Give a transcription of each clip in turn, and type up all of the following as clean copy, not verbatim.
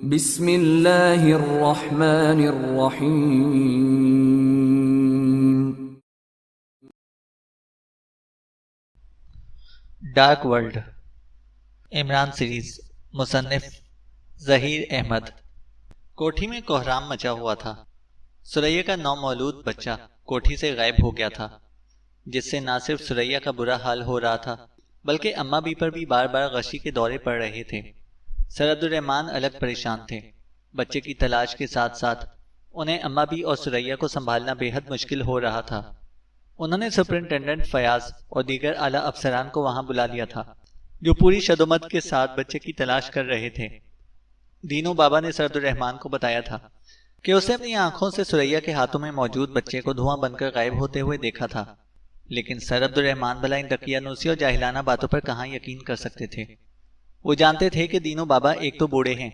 بسم اللہ الرحمن الرحیم۔ ڈارک ورلڈ عمران سیریز، مصنف ظہیر احمد۔ کوٹھی میں کوہرام مچا ہوا تھا۔ سریا کا نومولود بچہ کوٹھی سے غائب ہو گیا تھا، جس سے نہ صرف سریا کا برا حال ہو رہا تھا بلکہ اماں بی پر بھی بار بار غشی کے دورے پڑ رہے تھے۔ سر عبدالرحمن الگ پریشان تھے۔ بچے کی تلاش کے ساتھ ساتھ انہیں اماں بی اور سریا کو سنبھالنا بے حد مشکل ہو رہا تھا۔ انہوں نے سپرنٹینڈنٹ فیاض اور دیگر اعلیٰ افسران کو وہاں بلا لیا تھا، جو پوری شدومت کے ساتھ بچے کی تلاش کر رہے تھے۔ دینو بابا نے سر عبدالرحمن کو بتایا تھا کہ اسے اپنی آنکھوں سے سریا کے ہاتھوں میں موجود بچے کو دھواں بن کر غائب ہوتے ہوئے دیکھا تھا، لیکن سر عبدالرحمن بھلا ان دقیانوسی اور جاہلانہ باتوں پر کہاں یقین کر سکتے تھے۔ وہ جانتے تھے کہ دینو بابا ایک تو بوڑھے ہیں،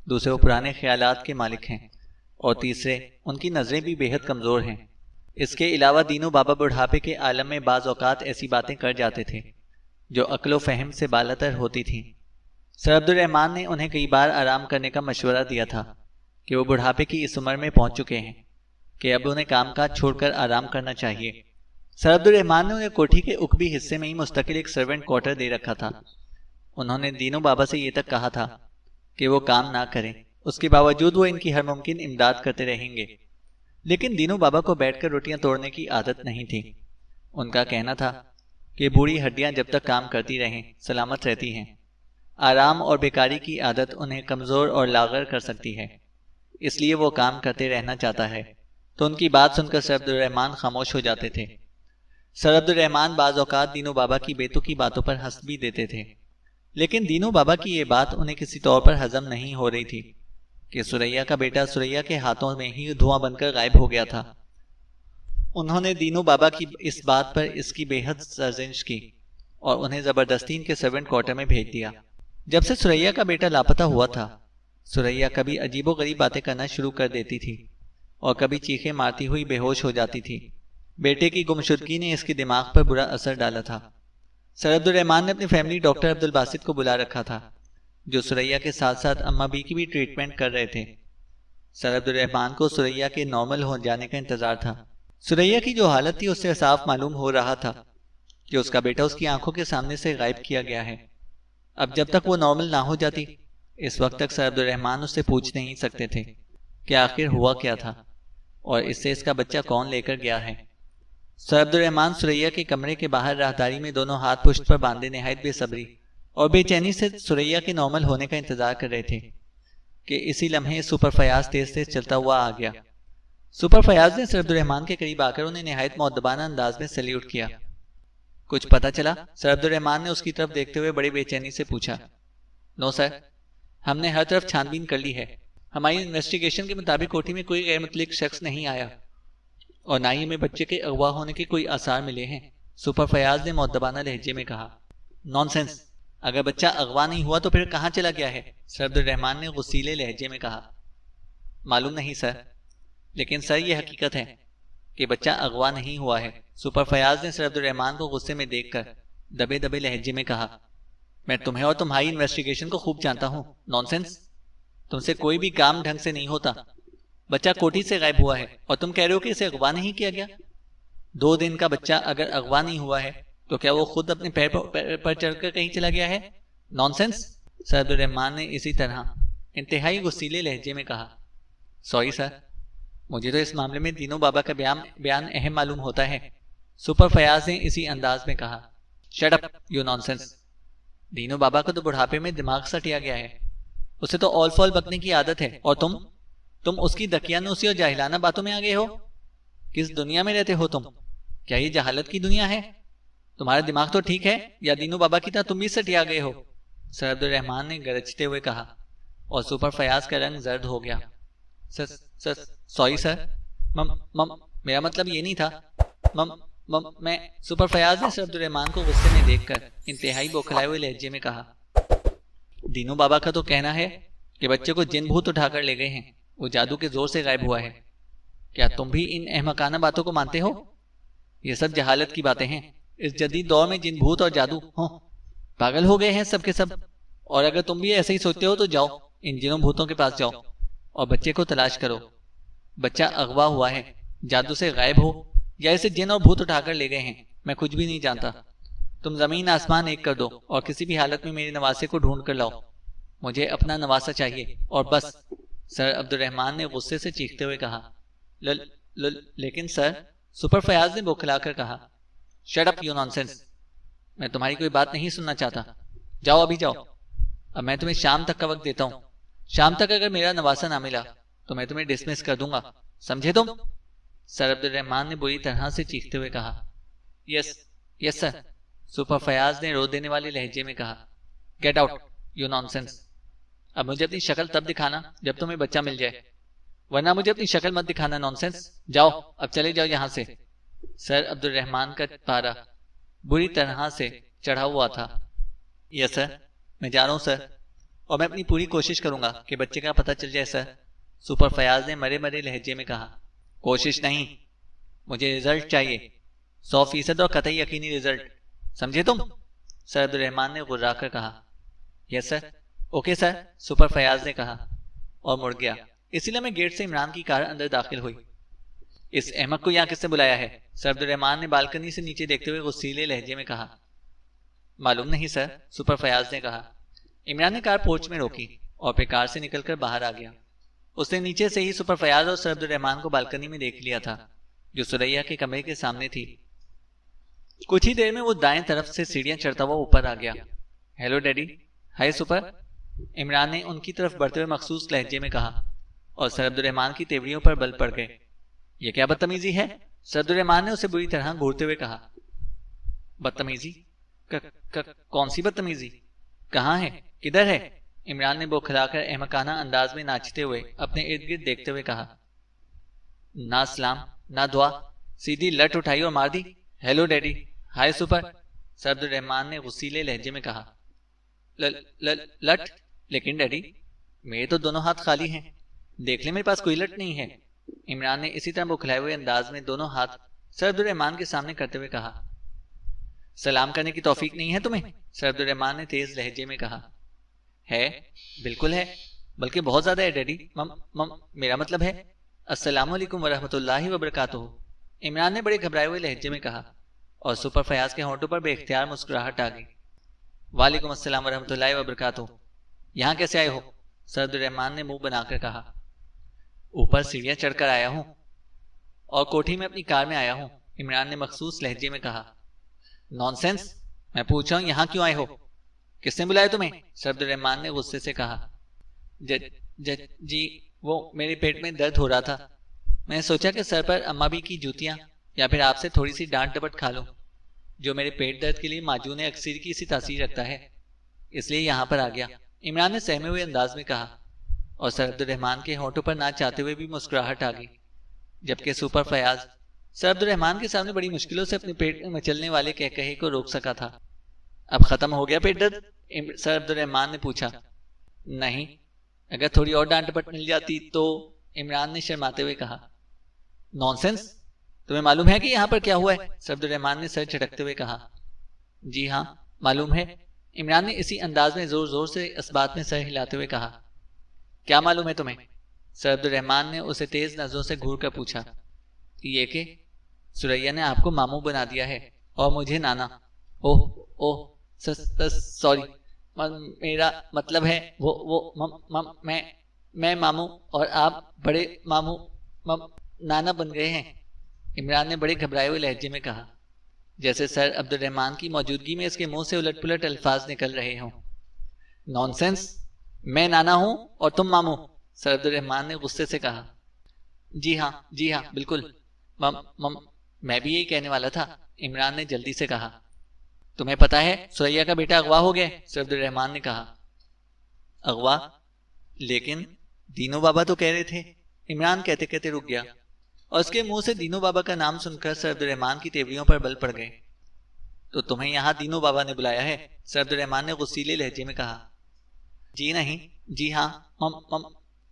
دوسرے وہ پرانے خیالات کے مالک ہیں، اور تیسرے ان کی نظریں بھی بے حد کمزور ہیں۔ اس کے علاوہ دینو بابا بڑھاپے کے عالم میں بعض اوقات ایسی باتیں کر جاتے تھے جو عقل و فہم سے بالاتر ہوتی تھیں۔ سر عبدالرحمن نے انہیں کئی بار آرام کرنے کا مشورہ دیا تھا کہ وہ بڑھاپے کی اس عمر میں پہنچ چکے ہیں کہ اب انہیں کام کاج چھوڑ کر آرام کرنا چاہیے۔ سر عبدالرحمن نے انہیں کوٹھی کے عقبی حصے میں ہی مستقل ایک سرونٹ کوارٹر دے رکھا تھا۔ انہوں نے دینو بابا سے یہ تک کہا تھا کہ وہ کام نہ کریں، اس کے باوجود وہ ان کی ہر ممکن امداد کرتے رہیں گے۔ لیکن دینو بابا کو بیٹھ کر روٹیاں توڑنے کی عادت نہیں تھی۔ ان کا کہنا تھا کہ بوڑھی ہڈیاں جب تک کام کرتی رہیں سلامت رہتی ہیں۔ آرام اور بیکاری کی عادت انہیں کمزور اور لاغر کر سکتی ہے، اس لیے وہ کام کرتے رہنا چاہتا ہے۔ تو ان کی بات سن کر سر عبدالرحمن خاموش ہو جاتے تھے۔ سر عبدالرحمن بعض اوقات دینو بابا کی بیتوں کی باتوں پر ہنس بھی دیتے تھے، لیکن دینو بابا کی یہ بات انہیں کسی طور پر ہضم نہیں ہو رہی تھی کہ سریا کا بیٹا سریا کے ہاتھوں میں ہی دھواں بن کر غائب ہو گیا تھا۔ انہوں نے دینو بابا کی اس بات پر اس کی بے حد سرزنش کی اور انہیں زبردستی ان کے سرونٹ کوارٹر میں بھیج دیا۔ جب سے سریا کا بیٹا لاپتہ ہوا تھا، سریا کبھی عجیب و غریب باتیں کرنا شروع کر دیتی تھی اور کبھی چیخیں مارتی ہوئی بے ہوش ہو جاتی تھی۔ بیٹے کی گمشدگی نے اس کے دماغ پر برا اثر ڈالا تھا۔ سر عبدالرحمن نے اپنی فیملی ڈاکٹر عبدالباسط کو بلا رکھا تھا، جو سریا کے ساتھ ساتھ اماں بی کی بھی ٹریٹمنٹ کر رہے تھے۔ سر عبدالرحمن کو سریا کے نارمل ہو جانے کا انتظار تھا۔ سریا کی جو حالت تھی اس سے صاف معلوم ہو رہا تھا کہ اس کا بیٹا اس کی آنکھوں کے سامنے سے غائب کیا گیا ہے۔ اب جب تک وہ نارمل نہ ہو جاتی، اس وقت تک سر عبدالرحمن اس سے پوچھ نہیں سکتے تھے کہ آخر ہوا کیا تھا اور اس سے اس کا بچہ کون لے کر گیا ہے۔ سر عبدالرحمن سریا کے کمرے کے باہر راہداری میں دونوں ہاتھ پشت پر باندھے نہایت بے صبری اور بے چینی سے سریا کے نارمل ہونے کا انتظار کر رہے تھے کہ اسی لمحے سپر فیاض تیز تیز چلتا ہوا آ گیا۔ سپر فیاض نے سر عبدالرحمن کے قریب آ کر انہیں نہایت مؤدبانہ انداز میں سلیوٹ کیا۔ کچھ پتہ چلا؟ سر عبدالرحمن نے اس کی طرف دیکھتے ہوئے بڑی بے چینی سے پوچھا۔ نو سر، ہم نے ہر طرف چھان بین کر لی ہے۔ ہماری انویسٹیگیشن کے مطابق کوٹھی میں کوئی غیر متعلق شخص نہیں آیا اور نہ ہی ہمیں بچے کے اغوا ہونے کے کوئی آثار ملے ہیں، سپر فیاض نے مؤدبانہ لہجے میں کہا۔ نان سینس، اگر بچہ اغوا نہیں ہوا تو پھر کہاں چلا گیا ہے؟ سر عبدالرحمن نے غصیلے لہجے میں کہا۔ معلوم نہیں سر، لیکن سر یہ حقیقت ہے کہ بچہ اغوا نہیں ہوا ہے، سپر فیاض نے سر عبدالرحمن کو غصے میں دیکھ کر دبے دبے لہجے میں کہا۔ میں تمہیں اور تمہاری انویسٹیگیشن کو خوب جانتا ہوں۔ نان سینس، تم سے کوئی بھی کام ڈھنگ سے نہیں ہوتا۔ بچہ کوٹھی سے غائب ہوا ہے اور تم کہہ رہے ہو کہ اسے اغوا نہیں کیا گیا؟ 2 دن کا بچہ اگر اغوا نہیں ہوا ہے تو کیا وہ خود اپنے پیر پر چڑھ کر کہیں چلا گیا ہے؟ نان سینس، سر عبدالرحمن نے اسی طرح انتہائی غصیلے لہجے میں کہا۔ سوری سر، مجھے تو اس معاملے میں دینو بابا کا بیان اہم معلوم ہوتا ہے، سپر فیاض نے اسی انداز میں کہا۔ Shut up you nonsense, Dino Baba کو تو بڑھاپے میں دماغ سٹیا گیا ہے، اسے تو اول فول بکنے کی عادت ہے، اور تم اس کی دقیانوسی اور جاہلانہ باتوں میں آ گئے ہو۔ کس دنیا میں رہتے ہو تم؟ کیا یہ جہالت کی دنیا ہے؟ تمہارا دماغ تو ٹھیک ہے یا دینو بابا کی طرح تم بھی سٹیا گئے ہو؟ سر عبدالرحمن نے گرجتے ہوئے کہا اور سپر فیاض کا رنگ زرد ہو گیا۔ سوری سر، میرا مطلب یہ نہیں تھا۔ میں سپر فیاض نے سر عبدالرحمن کو غصے میں دیکھ کر انتہائی بوکھلائے ہوئے لہجے میں کہا۔ دینو بابا کا تو کہنا ہے کہ بچے کو جن بھوت اٹھا کر لے گئے ہیں، وہ جادو کے زور سے غائب ہوا ہے۔ کیا تم بھی ان احمقانہ باتوں کو مانتے ہو؟ یہ سب جہالت کی باتیں ہیں۔ اس جدید دور میں جن بھوت اور جادو پاگل ہو گئے ہیں سب کے سب، اور اگر تم بھی ایسے ہی سوچتے ہو تو جاؤ ان جنوں بھوتوں کے پاس جاؤ اور بچے کو تلاش کرو. بچہ اغوا ہوا ہے، جادو سے غائب ہو یا اسے جن اور بھوت اٹھا کر لے گئے ہیں، میں کچھ بھی نہیں جانتا. تم زمین آسمان ایک کر دو اور کسی بھی حالت میں میرے نواسے کو ڈھونڈ کر لاؤ. مجھے اپنا نواسا چاہیے اور بس. سر عبد الرحمن نے غصے سے چیختے ہوئے کہا. لیکن سر، سپر فیاض نے بوکھلا کر کہا. شٹ اپ یو نانسنس، میں تمہاری کوئی بات نہیں سننا چاہتا. جاؤ ابھی جاؤ. اب میں تمہیں شام تک کا وقت دیتا ہوں. شام تک اگر میرا نواسا نہ ملا تو میں تمہیں ڈسمس کر دوں گا، سمجھے تم؟ سر عبد الرحمن نے بری طرح سے چیختے ہوئے کہا. یس یس سر، سپر فیاض نے رو دینے والے لہجے میں کہا. Get out you nonsense. اب مجھے اپنی شکل تب دکھانا جب تمہیں بچہ مل جائے، ورنہ مجھے اپنی شکل مت دکھانا نانسنس. جاؤ اب چلے جاؤ یہاں سے. سر عبد الرحمن کا پارا بری طرح سے چڑھا ہوا تھا. یس سر، میں جا رہا ہوں سر، اور میں اپنی پوری کوشش کروں گا کہ بچے کا پتہ چل جائے سر. سپر فیاض نے مرے مرے لہجے میں کہا. کوشش نہیں، مجھے رزلٹ چاہیے، 100% اور قطعی یقینی رزلٹ، سمجھے تم؟ سر عبد الرحمن نے غرا کر کہا. یس سر، اوکے سر، سپر فیاض نے کہا اور مڑ گیا. اسی لیے میں گیٹ سے عمران کی کار اندر داخل ہوئی. اس احمق کو یہاں کس نے بلایا ہے؟ سر عبد الرحمن نے بالکنی سے نیچے دیکھتے ہوئے غصیلے لہجے میں کہا. معلوم نہیں سر، سپر فیاض نے کہا. عمران نے کار پورچ میں روکی اور پھر کار سے نکل کر باہر آ گیا. اس نے نیچے سے ہی سپر فیاض اور سر عبد الرحمن کو بالکنی میں دیکھ لیا تھا جو سریا کے کمرے کے سامنے تھی. کچھ ہی دیر میں وہ دائیں طرف سے سیڑھیاں چڑھتا ہوا اوپر آ گیا. Hello daddy. High super, Imran نے ان کی طرف بڑھتے ہوئے مخصوص لہجے میں کہا اور سر عبد الرحمن کی تیوریوں پر بل پڑ گئے. یہ کیا بدتمیزی ہے؟ سر عبد الرحمن نے اسے بری طرح گھورتے ہوئے کہا. بدتمیزی؟ کون سی بدتمیزی؟ کہاں ہے؟ کدھر ہے؟ عمران نے بوکھلا کر احمقانہ انداز میں ناچتے ہوئے اپنے ارد گرد دیکھتے ہوئے کہا. نہ سلام نہ دعا، سیدھی لٹ اٹھائی اور مار دی. Hello daddy. Hi super, sir Abdur Rahman نے غصیلے لہجے میں کہا. لٹ؟ لیکن ڈیڈی میرے تو دونوں ہاتھ خالی ہیں، دیکھ لیں میرے پاس کوئی لٹ نہیں ہے. عمران نے اسی طرح بکھلائے ہوئے انداز میں دونوں ہاتھ سر عبد الرحمن کے سامنے کرتے ہوئے کہا. سلام کرنے کی توفیق نہیں ہے تمہیں؟ سر عبد الرحمن نے تیز لہجے میں کہا. ہے، بالکل ہے، بلکہ بہت زیادہ ہے ڈیڈی. میرا مطلب ہے السلام علیکم ورحمۃ اللہ وبرکاتہ. عمران نے بڑے گھبرائے ہوئے لہجے میں کہا اور سپر فیاض کے ہونٹوں پر بے اختیار مسکراہٹ آ گئی. وعلیکم السلام ورحمۃ اللہ وبرکاتہ. یہاں کیسے آئے ہو؟ سر عبد الرحمن نے منہ بنا کر کہا. اوپر سیڑھیاں چڑھ کر آیا ہوں اور کوٹھی میں اپنی کار میں آیا ہوں. عمران نے مخصوص لہجے میں کہا. نانسنس، میں پوچھ رہا ہوں یہاں کیوں آئے ہو؟ کس نے بلایا تمہیں؟ سر عبد الرحمن نے غصے سے کہا. جی وہ میرے پیٹ میں درد ہو رہا تھا، میں نے سوچا کہ سر پر اماں بھی کی جوتیاں یا پھر آپ سے تھوڑی سی ڈانٹ ڈپٹ کھا لوں، جو میرے پیٹ درد کے لیے معجون اکثر کی سی تاثیر رکھتا ہے، اس لیے یہاں پر آ گیا. عمران نے سہمے ہوئے انداز میں کہا اور سر عبد الرحمن کے ہونٹوں پر نہ چاہتے ہوئے بھی مسکراہٹ آ گئی. جبکہ سپر فیاض سر عبد الرحمن کے سامنے بڑی مشکلوں سے اپنے پیٹ میں مچلنے والے کہے کو روک سکا تھا. اب ختم ہو گیا پیٹ درد؟ سر عبد الرحمن نے پوچھا. نہیں، اگر تھوڑی اور ڈانٹ ڈپٹ مل جاتی تو، عمران نے شرماتے ہوئے کہا. نانسنس، تمہیں معلوم ہے کہ یہاں پر کیا ہوا ہے؟ سر عبد الرحمن نے سر جھٹکتے ہوئے کہا. جی ہاں معلوم ہے. عمران نے اسی انداز میں زور زور سے اس بات میں سر ہلاتے ہوئے کہا. کیا معلوم ہے تمہیں؟ سر عبد الرحمن نے اسے تیز نظروں سے گھور کر پوچھا. یہ کہ سریا نے آپ کو ماموں بنا دیا ہے اور مجھے نانا. سوری، میرا مطلب ہے میں ماموں اور آپ بڑے ماموں نانا بن گئے ہیں. عمران نے بڑے گھبرائے ہوئے لہجے میں کہا، جیسے سر عبد الرحمن کی موجودگی میں اس کے منہ سے الٹ پلٹ الفاظ نکل رہے ہوں. نانسنس، میں نانا ہوں اور تم ماموں، سر عبد الرحمن نے غصے سے کہا. جی ہاں بالکل، میں بھی یہی کہنے والا تھا، عمران نے جلدی سے کہا. تمہیں پتا ہے سریا کا بیٹا اغوا ہو گیا؟ سر عبد الرحمن نے کہا. اغوا؟ لیکن دینو بابا تو کہہ رہے تھے. عمران کہتے کہتے رک گیا اور اس کے منہ سے دینو بابا کا نام سن کر سر عبد الرحمن کی تیوریوں پر بل پڑ گئے. تو تمہیں یہاں دینو بابا نے بلایا ہے؟ سر عبد الرحمن نے غصیلے لہجے میں کہا. جی نہیں، جی ہاں،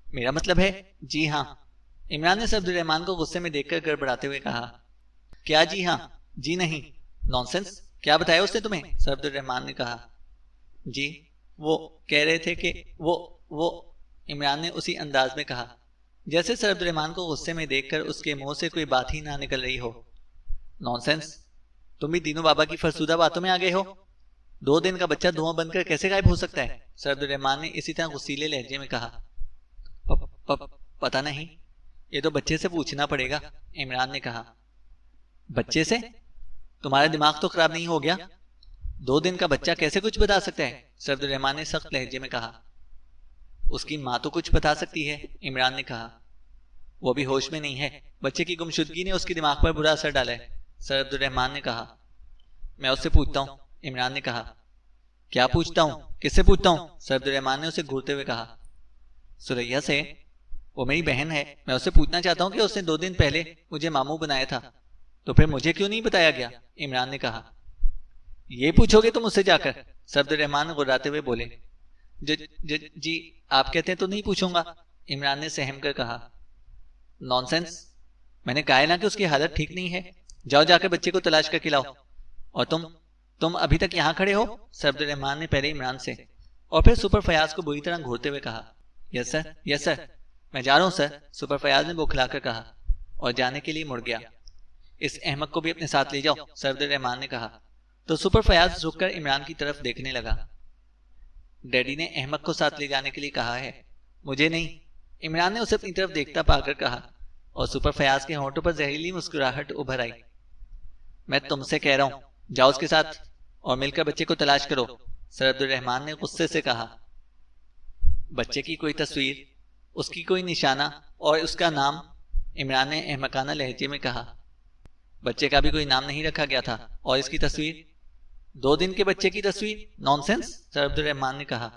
میرا مطلب ہے جی ہاں. عمران نے سر عبد الرحمن کو غصے میں دیکھ کر گڑبڑاتے ہوئے کہا. کیا جی ہاں جی نہیں؟ نانسنس، کیا بتایا اس نے تمہیں؟ سر عبد الرحمن نے کہا. جی وہ کہہ رہے تھے کہ وہ عمران نے اسی انداز میں کہا جیسے سر عبد الرحمن کو غصے میں دیکھ کر اس کے منہ سے کوئی بات ہی نہ نکل رہی ہو۔ نونسنس، تم بھی دینو بابا کی فرسودہ باتوں میں آ گئے ہو۔ 2 دن کا بچہ دھواں بن کر کیسے غائب ہو سکتا ہے؟ سر عبد الرحمن نے اسی طرح غصیلے لہجے میں کہا۔ پتہ نہیں، یہ تو بچے سے پوچھنا پڑے گا، عمران نے کہا۔ بچے سے؟ تمہارا دماغ تو خراب نہیں ہو گیا؟ 2 دن کا بچہ کیسے کچھ بتا سکتا ہے؟ سر عبد الرحمن نے سخت لہجے میں کہا۔ اس کی ماں تو کچھ بتا سکتی ہے، عمران نے کہا۔ وہ بھی ہوش میں نہیں ہے، بچے کی گمشدگی نے اس کے دماغ پر برا اثر ڈالا ہے، سر عبد الرحمن نے کہا۔ میں اس سے پوچھتا ہوں، عمران نے کہا۔ کیا پوچھتا ہوں؟ کس سے پوچھتا ہوں؟ سر عبد الرحمن نے اسے گھورتے ہوئے کہا۔ سریا سے، وہ میری بہن ہے، میں اسے پوچھنا چاہتا ہوں کہ اس نے 2 دن پہلے مجھے ماموں بنایا تھا، تو پھر مجھے کیوں نہیں بتایا گیا؟ عمران نے کہا۔ یہ پوچھو گے تم اس سے جا کر؟ سر عبد الرحمن غراتے ہوئے بولے۔ جی آپ کہتے ہیں تو نہیں پوچھوں گا، عمران نے سہم کر کہا۔ نونسنس، میں نے کہا نا کہ اس کی حالت ٹھیک نہیں ہے، جاؤ جا کر بچے کو تلاش کر کے لاؤ۔ اور تم ابھی تک یہاں کھڑے ہو؟ سر عبد الرحمن نے پہلے عمران سے اور پھر سپر فیاض کو بری طرح گھورتے ہوئے کہا۔ یس سر، یس سر، میں جا رہا ہوں سر، سپر فیاض نے بوکھلا کر کہا اور جانے کے لیے مڑ گیا۔ اس احمق کو بھی اپنے ساتھ لے جاؤ، سر عبد الرحمن نے کہا تو سپر فیاض رک کر عمران کی طرف دیکھنے لگا۔ ڈیڈی نے احمق کو ساتھ لے جانے کے لیے کہا ہے، مجھے نہیں، عمران نے اسے اپنی طرف دیکھتا پا کر کہا اور سپر فیاض کے ہونٹوں پر زہریلی مسکراہٹ ابھر آئی۔ میں تم سے کہہ رہا ہوں، جاؤ اس کے ساتھ اور مل کر بچے کو تلاش کرو، سر عبد الرحمن نے غصے سے کہا۔ بچے کی کوئی تصویر، اس کی کوئی نشانہ اور اس کا نام، عمران نے احمقانہ لہجے میں کہا۔ بچے کا بھی کوئی نام نہیں رکھا گیا تھا، اور اس کی تصویر 2 دن کے بچے کی تصویر؟ نونسنس، سر عبد الرحمن نے کہا۔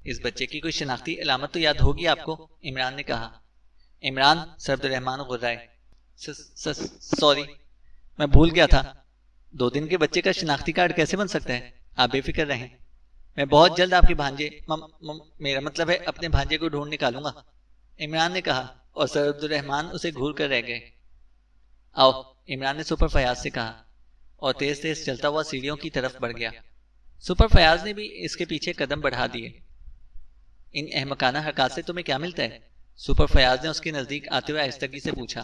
اس بچے کی کوئی شناختی علامت تو یاد ہوگی آپ کو، عمران نے کہا۔ عمران، سر عبد الرحمن غرائے۔ سوری، میں بھول گیا تھا، 2 دن کے بچے کا شناختی کارڈ کیسے بن سکتا ہے؟ آپ بے فکر رہیں، میں بہت جلد آپ کے بھانجے میرا مطلب ہے اپنے بھانجے کو ڈھونڈ نکالوں گا، عمران نے کہا اور سر عبد الرحمن اسے گھور کر رہ گئے۔ آؤ، عمران نے سپر فیاض سے کہا اور تیز تیز چلتا ہوا سیڑھیوں کی طرف بڑھ گیا۔ سپر فیاض نے بھی اس کے پیچھے قدم بڑھا دیے۔ ان احمقانہ حرکات سے تمہیں کیا ملتا ہے؟ سپر فیاض نے اس کے نزدیک آتے ہوئے آہستگی سے پوچھا۔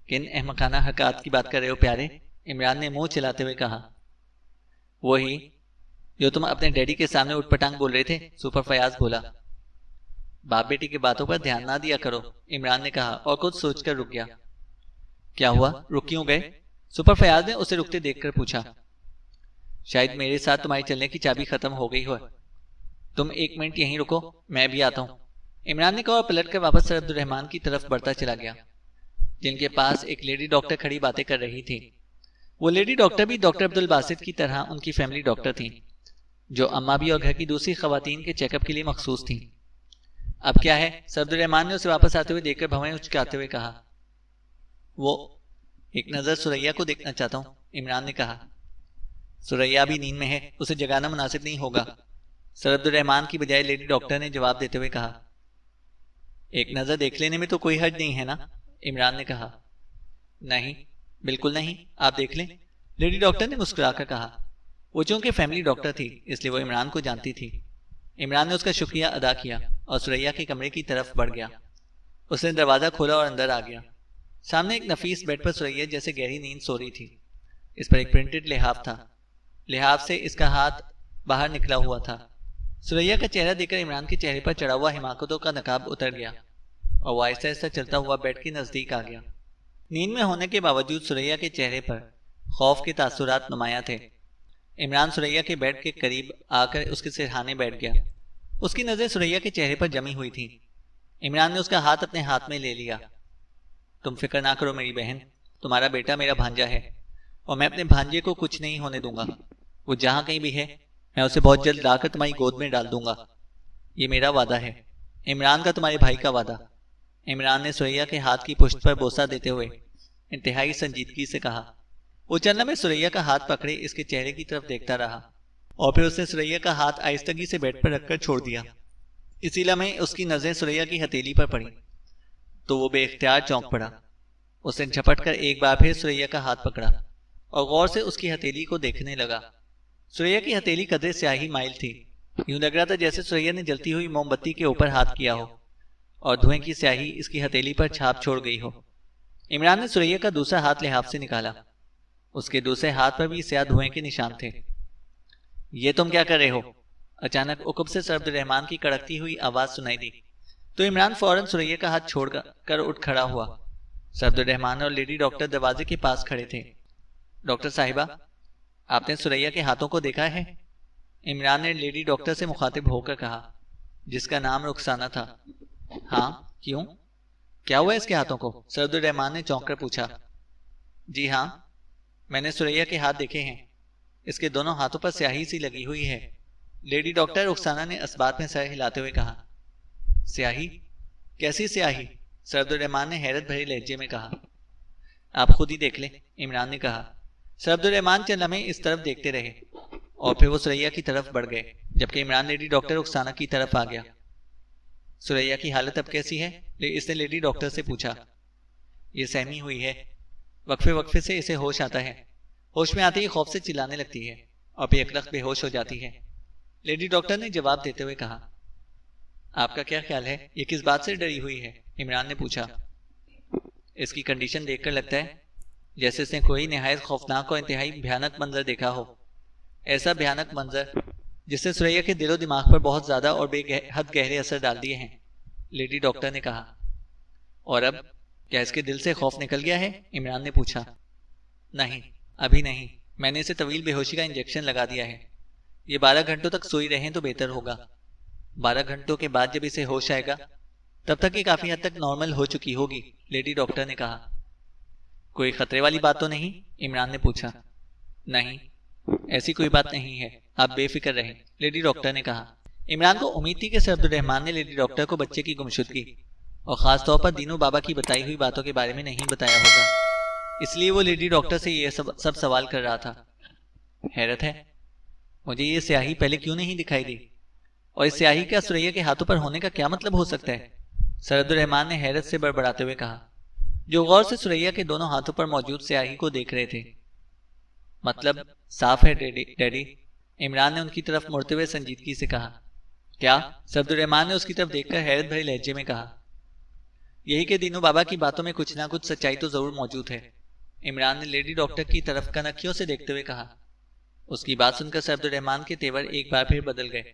کن احمقانہ حرکات کی بات کر رہے ہو پیارے؟ عمران نے منہ چلاتے ہوئے کہا۔ وہی جو تم اپنے ڈیڈی کے سامنے اٹھ پٹانگ بول رہے تھے، سپر فیاض بولا۔ باپ بیٹی کی باتوں پر دھیان نہ دیا کرو، عمران نے کہا اور کچھ سوچ کر رک گیا۔ کیا ہوا، رک کیوں گئے؟ سپر فیاض نے اسے رکتے دیکھ کر پوچھا۔ شاید میرے ساتھ تمہاری چلنے کی چابی ختم ہو گئی ہو، تم 1 منٹ یہیں رکو، میں بھی آتا ہوں، عمران نے کہا اور پلٹ کر واپس سر عبد الرحمن کی طرف بڑھتا چلا گیا، جن کے پاس ایک لیڈی ڈاکٹر کھڑی باتیں کر رہی تھی۔ وہ لیڈی ڈاکٹر بھی ڈاکٹر عبد الباسط کی طرح ان کی فیملی ڈاکٹر تھیں، جو اماں بھی اور گھر کی دوسری خواتین کے چیک اپ کے لیے مخصوص تھیں۔ اب کیا ہے؟ سر عبد الرحمن نے اسے واپس آتے ہوئے دیکھ کر بھویں اچکاتے ہوئے کہا۔ وہ ایک نظر سریا کو دیکھنا چاہتا ہوں، عمران نے کہا۔ سریا بھی نیند میں ہے، اسے جگانا مناسب نہیں ہوگا، سر عبد الرحمن کی بجائے لیڈی ڈاکٹر نے جواب دیتے ہوئے کہا۔ ایک نظر دیکھ لینے میں تو کوئی حرج نہیں ہے نا، عمران نے کہا۔ نہیں، بالکل نہیں، آپ دیکھ لیں، لیڈی ڈاکٹر نے مسکرا کر کہا۔ وہ چونکہ فیملی ڈاکٹر تھی اس لیے وہ عمران کو جانتی تھی۔ عمران نے اس کا شکریہ ادا کیا اور سریا کے کمرے کی طرف بڑھ گیا۔ اس نے دروازہ کھولا اور اندر آ گیا۔ سامنے ایک نفیس بیڈ پر سریا جیسے گہری نیند سو رہی تھی۔ اس پر ایک پرنٹڈ لحاف تھا، لحاف سے اس کا ہاتھ باہر نکلا ہوا تھا۔ سریا کا چہرہ دیکھ کر عمران کے چہرے پر چڑھا ہوا حماقتوں کا نقاب اتر گیا اور وہ آہستہ آہستہ چلتا ہوا بیڈ کے نزدیک آ گیا۔ نیند میں ہونے کے باوجود سریا کے چہرے پر خوف کے تاثرات نمایاں تھے۔ عمران سریا کے بیڈ کے قریب آ کر اس کے سرہانے بیٹھ گیا۔ اس کی نظر سریا کے چہرے پر جمی ہوئی تھی۔ عمران نے اس کا ہاتھ اپنے ہاتھ میں لے لیا۔ تم فکر نہ کرو میری بہن، تمہارا بیٹا میرا بھانجا ہے اور میں اپنے بھانجے کو کچھ نہیں ہونے دوں گا۔ وہ جہاں کہیں بھی ہے میں اسے بہت جلد لا کر تمہاری گود میں ڈال دوں گا، یہ میرا وعدہ ہے، عمران کا تمہارے بھائی کا وعدہ۔ عمران نے سریا کے ہاتھ کی پشت پر بوسہ دیتے ہوئے انتہائی سنجیدگی سے کہا۔ وہ چلنا میں سریا کا ہاتھ پکڑے اس کے چہرے کی طرف دیکھتا رہا اور پھر اس نے سریا کا ہاتھ آہستگی سے بیڈ پر رکھ کر چھوڑ دیا۔ اسی لمحے اس کی نظریں سریا کی ہتھیلی پر پڑی تو وہ بے اختیار چونک پڑا۔ اس نے جھپٹ کر ایک بار پھر سریا کا ہاتھ پکڑا اور غور سے اس کی ہتھیلی کو دیکھنے لگا۔ سریا کی ہتھیلی قدرے سیاہی مائل تھی، یوں لگ رہا تھا جیسے سریا نے جلتی ہوئی موم بتی کے اوپر ہاتھ کیا ہو۔ اور دھوئیں کی سیاہی اس کی ہتھیلی پر چھاپ چھوڑ گئی ہو۔ عمران نے سریا کا دوسرا ہاتھ لحاف سے نکالا۔ اس کے دوسرے ہاتھ پر بھی سیاہ دھوئیں کے نشان تھے۔ یہ تم کیا کر رہے ہو؟ اچانک عقب سے سر عبد الرحمن کی کڑکتی ہوئی آواز سنائی دی تو عمران فوراً سریا کا ہاتھ چھوڑ کر اٹھ کھڑا ہوا۔ سر عبد الرحمن اور لیڈی ڈاکٹر دروازے کے پاس کھڑے تھے۔ ڈاکٹر صاحبہ، آپ نے سریا کے ہاتھوں کو دیکھا ہے؟ عمران نے لیڈی ڈاکٹر سے مخاطب ہو کر کہا، جس کا نام رخسانہ تھا۔ ہاں، کیوں؟ کیا ہوا اس کے ہاتھوں کو؟ سر عبد الرحمن نے چونک کر پوچھا۔ جی ہاں، میں نے سریا کے ہاتھ دیکھے ہیں، اس کے دونوں ہاتھوں پر سیاہی سی لگی ہوئی ہے۔ لیڈی ڈاکٹر رخسانہ نے اسبات میں سر ہلاتے ہوئے کہا۔ سیاہی؟ کیسی سیاہی؟ سر عبد الرحمن نے حیرت بھری لہجے میں کہا۔ آپ خود ہی دیکھ لیں، عمران نے کہا۔ سر عبد الرحمن چند لمحے اس طرف دیکھتے رہے اور پھر وہ سریا کی طرف بڑھ گئے، جبکہ عمران لیڈی ڈاکٹر رخسانہ کی طرف آ گیا۔ سریا کی حالت اب کیسی ہے؟ اس نے لیڈی ڈاکٹر سے پوچھا۔ یہ سہمی ہوئی ہے، وقفے وقفے سے اسے ہوش آتا ہے، ہوش میں آتے ہی خوف سے چلانے لگتی ہے اور پھر یکلخت بے ہوش ہو جاتی ہے، لیڈی ڈاکٹر نے جواب دیتے ہوئے کہا۔ آپ کا کیا خیال ہے، یہ کس بات سے ڈری ہوئی ہے؟ عمران نے پوچھا۔ اس کی کنڈیشن دیکھ کر لگتا ہے جیسے اس نے کوئی نہایت خوفناک اور انتہائی بھیانک منظر دیکھا ہو، ایسا بھیانک منظر جس نے سریا کے دل و دماغ پر بہت زیادہ اور بے حد گہرے اثر ڈال دیے ہیں، لیڈی ڈاکٹر نے کہا۔ اور اب کیا اس کے دل سے خوف نکل گیا ہے؟ عمران نے پوچھا۔ نہیں، ابھی نہیں، میں نے اسے طویل بے ہوشی کا انجیکشن لگا دیا ہے، یہ 12 گھنٹوں تک سوئی رہیں تو بہتر ہوگا۔ 12 گھنٹوں کے بعد جب اسے ہوش آئے گا تب تک یہ کافی حد تک نارمل ہو چکی ہوگی، لیڈی ڈاکٹر نے کہا۔ کوئی خطرے والی بات تو نہیں؟ عمران نے پوچھا۔ نہیں، ایسی کوئی بات نہیں ہے، آپ بے فکر رہیں، لیڈی ڈاکٹر نے کہا۔ عمران کو امید تھی کہ سر عبد الرحمن نے لیڈی ڈاکٹر کو بچے کی گمشدگی اور خاص طور پر دینو بابا کی بتائی ہوئی باتوں کے بارے میں نہیں بتایا ہوگا، اس لیے وہ لیڈی ڈاکٹر سے یہ سب سوال کر رہا تھا۔ حیرت ہے، مجھے یہ سیاہی پہلے کیوں نہیں دکھائی دی، اور اس سیاہی کا سریا کے ہاتھوں پر ہونے کا کیا مطلب ہو سکتا ہے؟ سر عبد الرحمن نے حیرت سے بڑبڑاتے ہوئے کہا، جو غور سے سریا کے دونوں ہاتھوں پر موجود سیاہی کو دیکھ رہے تھے۔ مطلب صاف ہے ڈیڈی، عمران نے ان کی طرف مڑتے ہوئے سنجیدگی سے کہا۔ کیا؟ سر عبد الرحمن نے اس کی طرف دیکھ کر حیرت بھری لہجے میں کہا۔ یہی کہ دینو بابا کی باتوں میں کچھ نہ کچھ سچائی تو ضرور موجود ہے، عمران نے لیڈی ڈاکٹر کی طرف کنکھیوں سے دیکھتے ہوئے کہا۔ اس کی بات سن کر سر عبد الرحمن کے تیور ایک بار پھر بدل گئے۔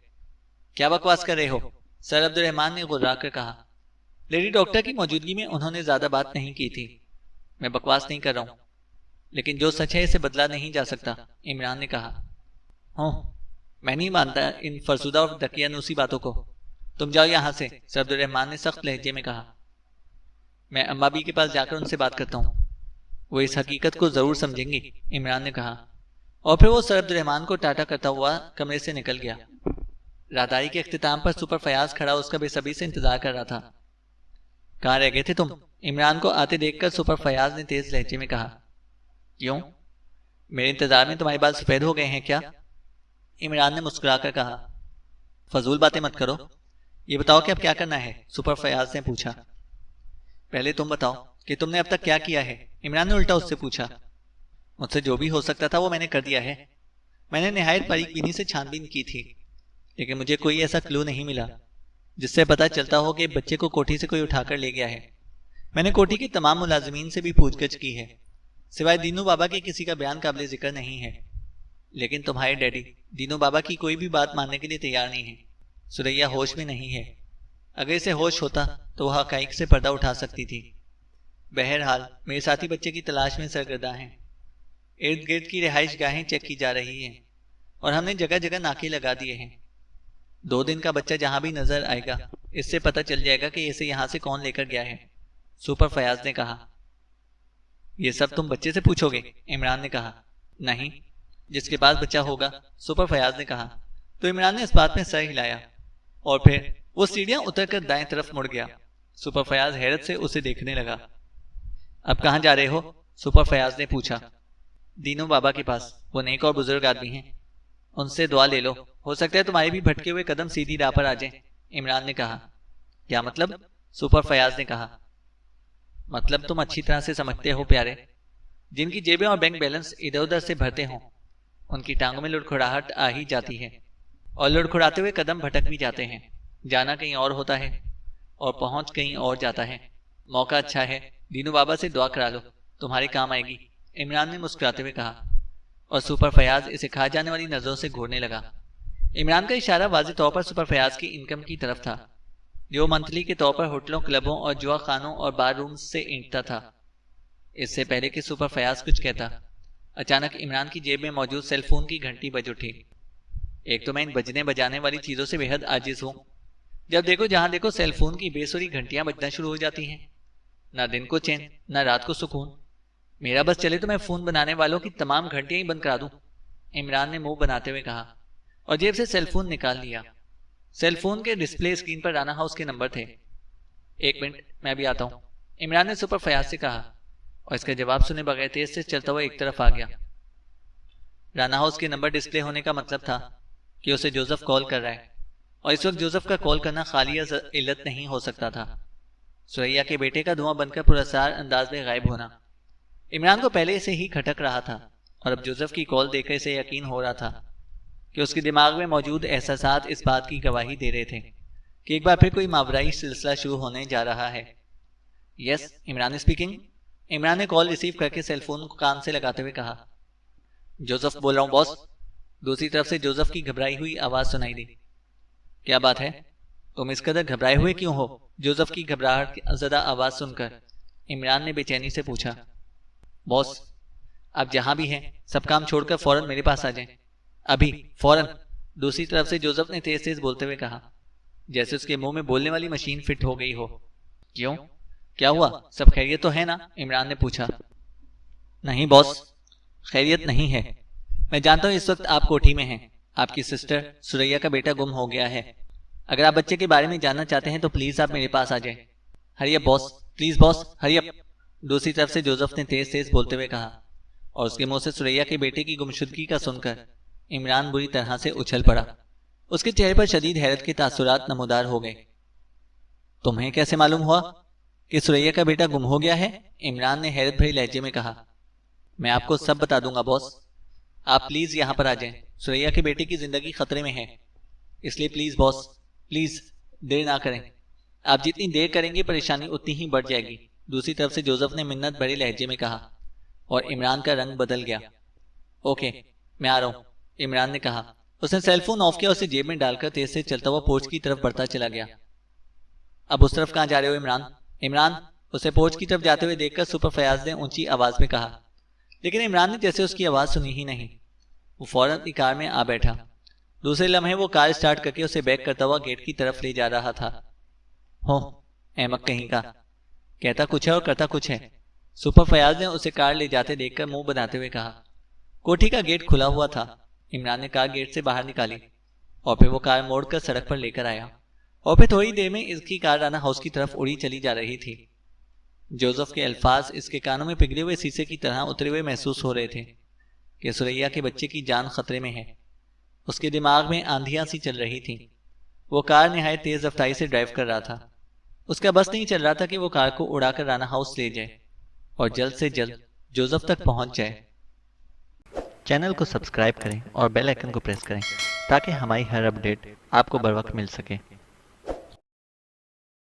کیا بکواس کر رہے ہو؟ سر عبد الرحمن نے غرا کر کہا۔ لیڈی ڈاکٹر کی موجودگی میں انہوں نے زیادہ بات نہیں کی تھی۔ میں بکواس نہیں کر رہا ہوں، لیکن جو سچ ہے اسے بدلا نہیں جا سکتا، عمران نے کہا۔ میں نہیں مانتا ان فرسودہ اور دقیانوسی باتوں کو، تم جاؤ یہاں سے، سر عبد الرحمن نے سخت لہجے میں کہا۔ میں اما بی کے پاس جا کر ان سے بات کرتا ہوں، وہ اس حقیقت کو ضرور سمجھیں گی، عمران نے کہا، اور پھر وہ سر عبد الرحمن کو ٹاٹا کرتا ہوا کمرے سے نکل گیا۔ راہداری کے اختتام پر سپر فیاض کھڑا اس کا بے صبری سے انتظار کر رہا تھا۔ کہاں رہ گئے تھے تم؟ عمران کو آتے دیکھ کر سپر فیاض نے تیز لہجے میں کہا۔ کیوں؟ میرے انتظار میں تمہارے بال سفید ہو گئے ہیں کیا؟ عمران نے مسکرا کر کہا۔ فضول باتیں مت کرو، یہ بتاؤ کہ اب کیا کرنا ہے، سپر فیاض نے پوچھا۔ پہلے تم بتاؤ کہ تم نے اب تک کیا کیا ہے، عمران نے الٹا اس سے پوچھا۔ مجھ سے جو بھی ہو سکتا تھا وہ میں نے کر دیا ہے، میں نے نہایت باریک بینی سے چھان بین کی تھی، لیکن مجھے کوئی ایسا کلو نہیں ملا جس سے پتہ چلتا ہو کہ بچے کو کوٹھی سے کوئی اٹھا کر لے گیا ہے۔ میں نے کوٹھی کے تمام ملازمین سے بھی پوچھ گچھ کی ہے، سوائے دینو بابا کے کسی کا بیان قابل ذکر نہیں ہے، لیکن تمہارے ڈیڈی دینو بابا کی کوئی بھی بات ماننے کے لیے تیار نہیں ہے۔ سریا ہوش میں نہیں ہے، اگر اسے ہوش ہوتا تو وہ حقائق سے پردہ اٹھا سکتی تھی۔ بہرحال میرے ساتھی بچے کی تلاش میں سرگرداں ہیں، ارد گرد کی رہائش گاہیں چیک کی جا رہی ہیں اور ہم نے جگہ جگہ ناکے لگا دیے ہیں۔ 2 دن کا بچہ جہاں بھی نظر آئے گا اس سے پتہ چل جائے گا کہ اسے یہاں سے کون لے کر گیا ہے، سپر فیاض نے کہا۔ یہ سب تم بچے سے پوچھو گے؟ عمران نے کہا۔ نہیں، جس کے پاس بچہ ہوگا، سپر فیاض نے کہا۔ تو عمران نے اس بات میں سر ہلایا اور پھر وہ سیڑھیاں اتر کر دائیں طرف مڑ گیا۔ سپر فیاض حیرت سے اسے دیکھنے لگا۔ اب کہاں جا رہے ہو؟ سپر فیاض نے پوچھا۔ دینو بابا کے پاس، وہ نیک اور بزرگ آدمی ہیں، ان سے دعا لے لو، ہو سکتا ہے تمہارے بھی بھٹکے ہوئے قدم سیدھی راہ پر آ جائیں، عمران نے کہا۔ کیا مطلب؟ سپر فیاض نے کہا۔ مطلب تم اچھی طرح سے سمجھتے ہو پیارے، جن کی جیبیں اور بینک بیلنس ادھر ادھر سے بھرتے ہوں ان کی ٹانگوں میں لڑکھڑاہٹ آ ہی جاتی ہے، اور لڑکھڑاتے ہوئے قدم بھٹک بھی جاتے ہیں، جانا کہیں اور ہوتا ہے۔ اور پہنچ کہیں اور جاتا ہے۔ موقع اچھا ہے، دینو بابا سے دعا کرا لو، تمہارے کام آئے گی، عمران نے مسکراتے ہوئے کہا، اور سپر فیاض اسے کھا جانے والی نظروں سے گھورنے لگا۔ عمران کا اشارہ واضح طور پر سپر فیاض کی انکم کی طرف تھا، جو منتھلی کے طور پر ہوٹلوں، کلبوں اور جوا خانوں اور بار رومز سے اینٹتا تھا۔ اس سے پہلے کہ سپر فیاض کچھ کہتا، اچانک عمران کی جیب میں موجود سیل فون کی گھنٹی بج اٹھی۔ ایک تو میں ان بجنے بجانے والی چیزوں سے بے حد عاجز ہوں، جب دیکھو جہاں دیکھو سیل فون کی بے سری گھنٹیاں بجنا شروع ہو جاتی ہیں، نہ دن کو چین نہ رات کو سکون۔ میرا بس چلے تو میں فون بنانے والوں کی تمام گھنٹیاں ہی بند کرا دوں، عمران نے منہ بناتے ہوئے کہا، اور جیب سے سیل فون نکال لیا۔ سیل فون کے ڈسپلے اسکرین پر رانا ہاؤس کے نمبر تھے۔ ایک منٹ میں بھی آتا ہوں، عمران نے سپر فیاض سے کہا، اور اس کا جواب سنے بغیر تیز سے چلتا ہوا ایک طرف آ گیا۔ رانا ہاؤس کے نمبر ڈسپلے ہونے کا مطلب تھا کہ اسے جوزف کال کر رہا ہے، اور اس وقت جوزف کا کال کرنا خالی علت نہیں ہو سکتا تھا۔ سوریا کے بیٹے کا دھواں بن کر پراسرار انداز میں غائب ہونا عمران کو پہلے سے ہی کھٹک رہا تھا، اور اب جوزف کی کال دیکھ کر اسے یقین ہو رہا تھا کہ اس کے دماغ میں موجود احساسات اس بات کی گواہی دے رہے تھے کہ ایک بار پھر کوئی ماورائی سلسلہ شروع ہونے جا رہا ہے۔ یس، عمران اسپیکنگ، عمران نے کال ریسیو کر کے سیل فون کو کان سے لگاتے ہوئے کہا، جوزف بول رہا ہوں باس۔ دوسری طرف سے جوزف کی گھبرائی ہوئی آواز سنائی دی۔ کیا بات ہے؟ تم اس قدر گھبرائے ہوئے کیوں ہو؟ جوزف کی گھبراہٹ زدہ آواز سن کر عمران نے بے چینی سے پوچھا۔ باس، آپ جہاں بھی ہیں سب کام چھوڑ کر فوراً میرے پاس آ جائیں، ابھی، فوراً۔ دوسری طرف سے جوزف نے تیز تیز بولتے ہوئے کہا، جیسے اس کے منہ میں بولنے والی مشین فٹ ہو گئی ہو۔ کیوں؟ کیا ہوا؟ سب خیریت تو ہے نا؟ عمران نے پوچھا۔ نہیں باس، خیریت نہیں ہے۔ میں جانتا ہوں اس وقت آپ کوٹھی میں ہیں، آپ کی سسٹر سوریا کا بیٹا گم ہو گیا ہے۔ اگر آپ بچے کے بارے میں جاننا چاہتے ہیں تو پلیز آپ میرے پاس آ جائیں۔ ہری اپ باس، پلیز باس، ہری اپ۔ دوسری طرف سے جوزف نے تیز تیز بولتے ہوئے کہا، اور اس کے منہ سے سوریا کے بیٹے کی گمشدگی کا سن کر عمران بری طرح سے اچھل پڑا۔ اس کے چہرے پر شدید حیرت کے تاثرات نمودار ہو گئے۔ تمہیں کیسے معلوم ہوا کہ سوریا کا بیٹا گم ہو گیا ہے؟ عمران نے حیرت بھری لہجے میں کہا۔ میں آپ کو سب بتا دوں گا باس، آپ پلیز یہاں پر آ جائیں، سوریا کے بیٹے کی زندگی خطرے میں ہے، اس لیے پلیز باس، پلیز دیر نہ کریں، آپ جتنی دیر کریں گے پریشانی اتنی ہی بڑھ جائے گی۔ دوسری طرف سے جوزف نے منت بھرے لہجے میں کہا، اور عمران کا رنگ بدل گیا۔ اوکے، میں آ رہا ہوں، عمران نے کہا۔ اس نے سیل فون آف کیا اور اسے جیب میں ڈال کر تیز سے چلتا ہوا پورچ کی طرف بڑھتا چلا گیا۔ اب اس طرف کہاں جا رہے ہو عمران؟ عمران اسے پورچ کی طرف جاتے ہوئے دیکھ کر سپر فیاض نے اونچی آواز میں کہا، لیکن عمران نے جیسے اس کی آواز سنی ہی نہیں۔ وہ فوراً اپنی کار میں آ بیٹھا۔ دوسرے لمحے وہ کار سٹارٹ کر کے اسے بیک کرتا ہوا گیٹ کی طرف لے جا رہا تھا۔ ہو، احمق کہیں کا، کہتا کچھ ہے اور کرتا کچھ ہے، سپر فیاض نے اسے کار لے جاتے دیکھ کر منہ بناتے ہوئے کہا۔ کوٹھی کا گیٹ کھلا ہوا تھا۔ عمران نے کار گیٹ سے باہر نکالی، اور پھر وہ کار موڑ کر سڑک پر لے کر آیا، اور پھر تھوڑی دیر میں اس کی کار رانا ہاؤس کی طرف اڑی چلی جا رہی تھی۔ جوزف کے الفاظ اس کے کانوں میں پگھلے ہوئے سیسے کی طرح اترے ہوئے محسوس ہو رہے تھے کہ سوریا کے بچے کی جان خطرے میں ہے۔ اس کے دماغ میں آندھیاں سی چل رہی تھیں۔ وہ کار نہایت تیز رفتاری سے ڈرائیو کر رہا تھا۔ اس کا بس نہیں چل رہا تھا کہ وہ کار کو اڑا کر رانا ہاؤس لے جائے اور جلد سے جلد جوزف تک پہنچ جائے۔ چینل کو سبسکرائب کریں اور بیل آئیکن کو پریس کریں تاکہ ہماری ہر اپڈیٹ آپ کو بر وقت مل سکے۔